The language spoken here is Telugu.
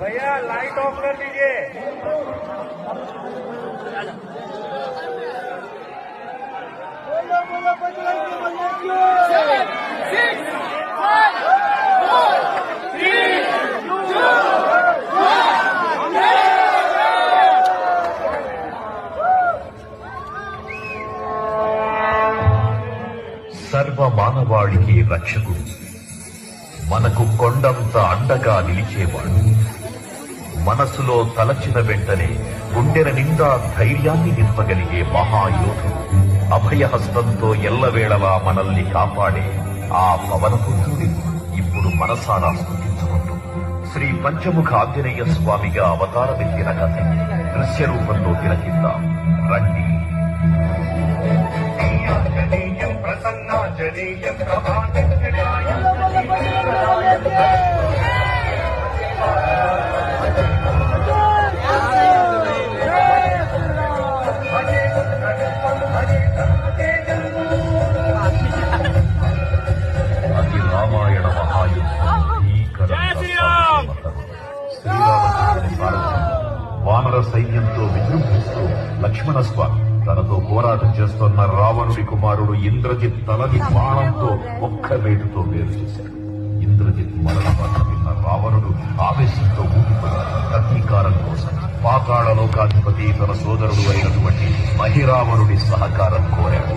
भैया लाइट ऑफ कर दीजिए। సర్వ మానవాళికి రక్షకుడు, మనకు కొండంత అండగా నిలిచేవాడు, మనసులో తలచిన వెంటనే గుండెల నిండా ధైర్యాన్ని నింపగలిగే మహాయోధుడు, అభయహస్తంతో ఎల్లవేళలా మనల్ని కాపాడే ఆ పవనపుత్రుడిని ఇప్పుడు మనసారా స్తుతించుకుంటూ శ్రీ పంచముఖ ఆంజనేయ స్వామిగా అవతారమెత్తిన కథ దృశ్య రూపంలో తిలకిద్దాం రండి. ప్రసన్నాంజనేయం అది రామాయణ మహాయుద్ధం శ్రీరామచంద్రుని సారథ్యం వానర సైన్యంతో విజృంభిస్తూ లక్ష్మణస్వామి తనతో పోరాటం చేస్తున్న రావణుడి కుమారుడు ఇంద్రజిత్ తలని బాణంతో ఒక్క వేటుతో వేరు చేశాడు. ఇంద్రజిత్ మరణ వార్త విన్న రావణుడు ఆవేశంతో ఊగిపోయాడు. ప్రతీకారం కోసం పాతాళ లోకాధిపతి తన సోదరుడు అయినటువంటి మహిరావణుడి సహకారం కోరాడు.